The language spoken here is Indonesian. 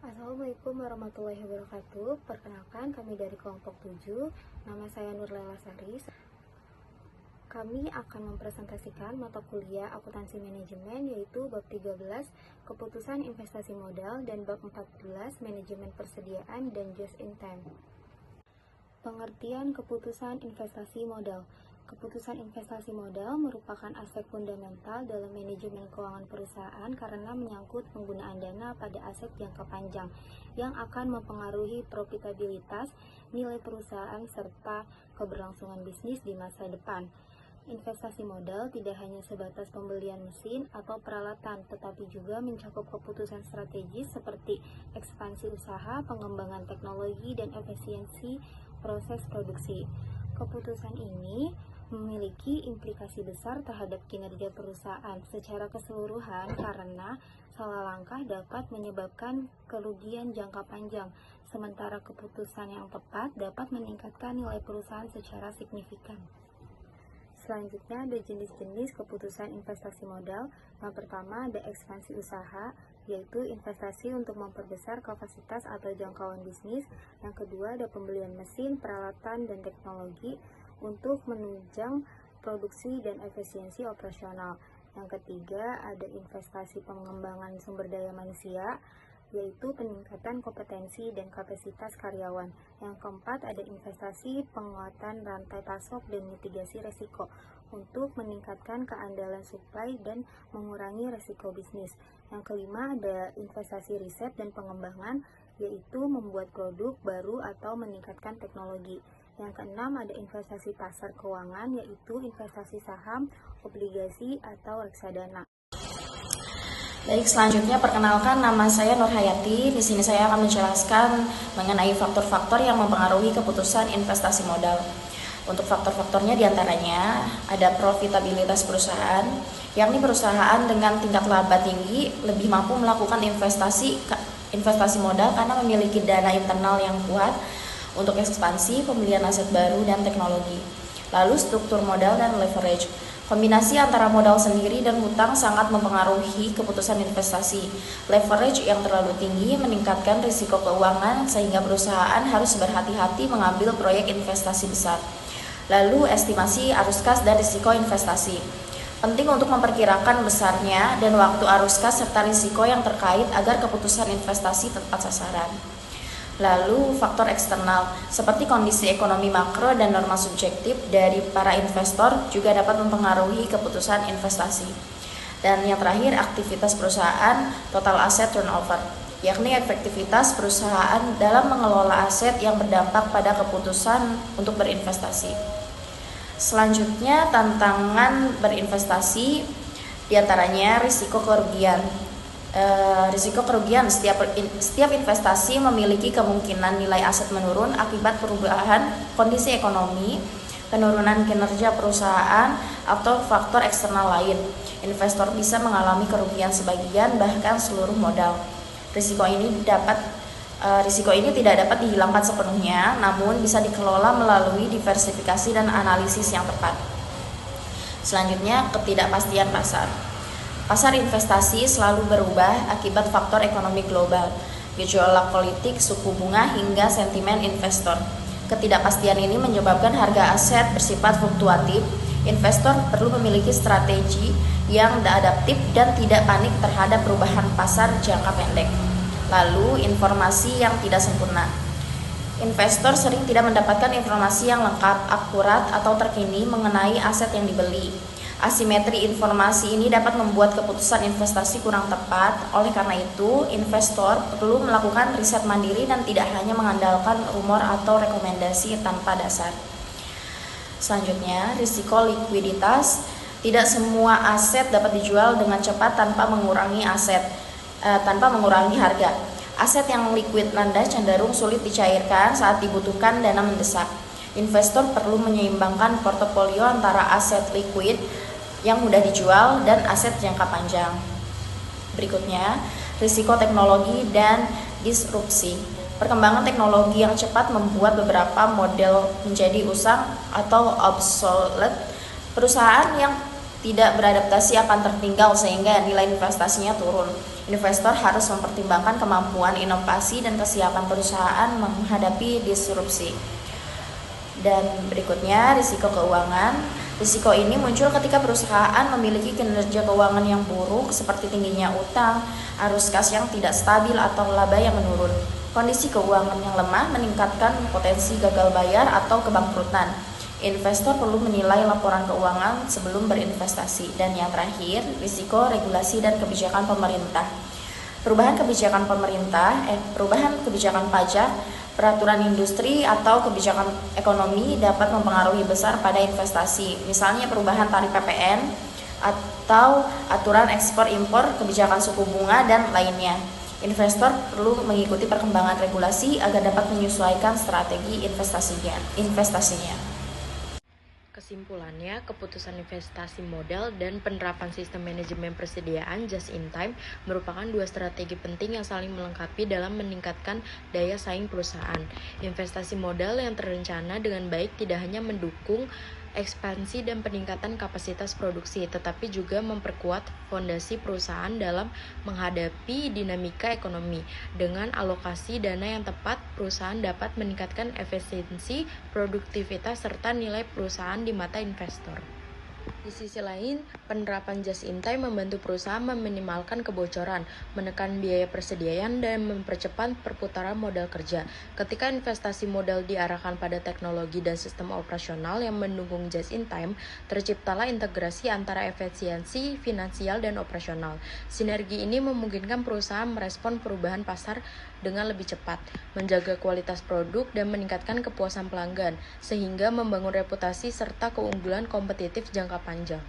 Assalamualaikum warahmatullahi wabarakatuh. Perkenalkan, kami dari kelompok 7. Nama saya Nurlela Sari. Kami akan mempresentasikan mata kuliah akuntansi manajemen, yaitu bab 13 keputusan investasi modal dan bab 14 manajemen persediaan dan just in time. Pengertian keputusan investasi modal. Keputusan investasi modal merupakan aspek fundamental dalam manajemen keuangan perusahaan karena menyangkut penggunaan dana pada aset jangka panjang yang akan mempengaruhi profitabilitas, nilai perusahaan, serta keberlangsungan bisnis di masa depan. Investasi modal tidak hanya sebatas pembelian mesin atau peralatan, tetapi juga mencakup keputusan strategis seperti ekspansi usaha, pengembangan teknologi, dan efisiensi proses produksi. Keputusan ini memiliki implikasi besar terhadap kinerja perusahaan secara keseluruhan karena salah langkah dapat menyebabkan kerugian jangka panjang, sementara keputusan yang tepat dapat meningkatkan nilai perusahaan secara signifikan. Selanjutnya ada jenis-jenis keputusan investasi modal. Yang pertama ada ekspansi usaha, yaitu investasi untuk memperbesar kapasitas atau jangkauan bisnis. Yang kedua ada pembelian mesin, peralatan, dan teknologi untuk menunjang produksi dan efisiensi operasional. Yang ketiga ada investasi pengembangan sumber daya manusia, yaitu peningkatan kompetensi dan kapasitas karyawan. Yang keempat ada investasi penguatan rantai pasok dan mitigasi resiko untuk meningkatkan keandalan suplai dan mengurangi resiko bisnis. Yang kelima ada investasi riset dan pengembangan, yaitu membuat produk baru atau meningkatkan teknologi. Yang keenam ada investasi pasar keuangan, yaitu investasi saham, obligasi, atau reksadana. Baik, selanjutnya perkenalkan, nama saya Nur Hayati. Di sini saya akan menjelaskan mengenai faktor-faktor yang mempengaruhi keputusan investasi modal. Untuk faktor-faktornya diantaranya ada profitabilitas perusahaan, yakni perusahaan dengan tingkat laba tinggi lebih mampu melakukan investasi modal karena memiliki dana internal yang kuat untuk ekspansi, pembelian aset baru, dan teknologi. Lalu struktur modal dan leverage. Kombinasi antara modal sendiri dan hutang sangat mempengaruhi keputusan investasi. Leverage yang terlalu tinggi meningkatkan risiko keuangan sehingga perusahaan harus berhati-hati mengambil proyek investasi besar. Lalu estimasi arus kas dan risiko investasi. Penting untuk memperkirakan besarnya dan waktu arus kas serta risiko yang terkait agar keputusan investasi tepat sasaran. Lalu faktor eksternal seperti kondisi ekonomi makro dan norma subjektif dari para investor juga dapat mempengaruhi keputusan investasi. Dan yang terakhir aktivitas perusahaan, total asset turnover, yakni efektivitas perusahaan dalam mengelola aset yang berdampak pada keputusan untuk berinvestasi. Selanjutnya tantangan berinvestasi diantaranya risiko kerugian. Risiko kerugian, setiap investasi memiliki kemungkinan nilai aset menurun akibat perubahan kondisi ekonomi, penurunan kinerja perusahaan, atau faktor eksternal lain. Investor bisa mengalami kerugian sebagian bahkan seluruh modal. Risiko ini tidak dapat dihilangkan sepenuhnya, namun bisa dikelola melalui diversifikasi dan analisis yang tepat. Selanjutnya, ketidakpastian pasar. Pasar investasi selalu berubah akibat faktor ekonomi global, gejolak politik, suku bunga, hingga sentimen investor. Ketidakpastian ini menyebabkan harga aset bersifat fluktuatif. Investor perlu memiliki strategi yang adaptif dan tidak panik terhadap perubahan pasar jangka pendek. Lalu, informasi yang tidak sempurna. Investor sering tidak mendapatkan informasi yang lengkap, akurat, atau terkini mengenai aset yang dibeli. Asimetri informasi ini dapat membuat keputusan investasi kurang tepat. Oleh karena itu, investor perlu melakukan riset mandiri dan tidak hanya mengandalkan rumor atau rekomendasi tanpa dasar. Selanjutnya, risiko likuiditas. Tidak semua aset dapat dijual dengan cepat tanpa mengurangi harga. Aset yang likuid rendah cenderung sulit dicairkan saat dibutuhkan dana mendesak. Investor perlu menyeimbangkan portofolio antara aset likuid yang mudah dijual dan aset jangka panjang. Berikutnya, risiko teknologi dan disrupsi. Perkembangan teknologi yang cepat membuat beberapa model menjadi usang atau obsolete. Perusahaan yang tidak beradaptasi akan tertinggal sehingga nilai investasinya turun. Investor harus mempertimbangkan kemampuan inovasi dan kesiapan perusahaan menghadapi disrupsi. Dan berikutnya, risiko keuangan. Risiko ini muncul ketika perusahaan memiliki kinerja keuangan yang buruk seperti tingginya utang, arus kas yang tidak stabil, atau laba yang menurun. Kondisi keuangan yang lemah meningkatkan potensi gagal bayar atau kebangkrutan. Investor perlu menilai laporan keuangan sebelum berinvestasi. Dan yang terakhir, risiko regulasi dan kebijakan pemerintah. Perubahan kebijakan pajak, peraturan industri, atau kebijakan ekonomi dapat mempengaruhi besar pada investasi. Misalnya perubahan tarif PPN atau aturan ekspor-impor, kebijakan suku bunga, dan lainnya. Investor perlu mengikuti perkembangan regulasi agar dapat menyesuaikan strategi investasinya. Kesimpulannya, keputusan investasi modal dan penerapan sistem manajemen persediaan just in time merupakan dua strategi penting yang saling melengkapi dalam meningkatkan daya saing perusahaan. Investasi modal yang terencana dengan baik tidak hanya mendukung ekspansi dan peningkatan kapasitas produksi, tetapi juga memperkuat fondasi perusahaan dalam menghadapi dinamika ekonomi. Dengan alokasi dana yang tepat, perusahaan dapat meningkatkan efisiensi, produktivitas, serta nilai perusahaan di mata investor. Di sisi lain, penerapan just in time membantu perusahaan meminimalkan kebocoran, menekan biaya persediaan, dan mempercepat perputaran modal kerja. Ketika investasi modal diarahkan pada teknologi dan sistem operasional yang mendukung just in time, terciptalah integrasi antara efisiensi, finansial, dan operasional. Sinergi ini memungkinkan perusahaan merespon perubahan pasar dengan lebih cepat, menjaga kualitas produk, dan meningkatkan kepuasan pelanggan, sehingga membangun reputasi serta keunggulan kompetitif jangka panjang.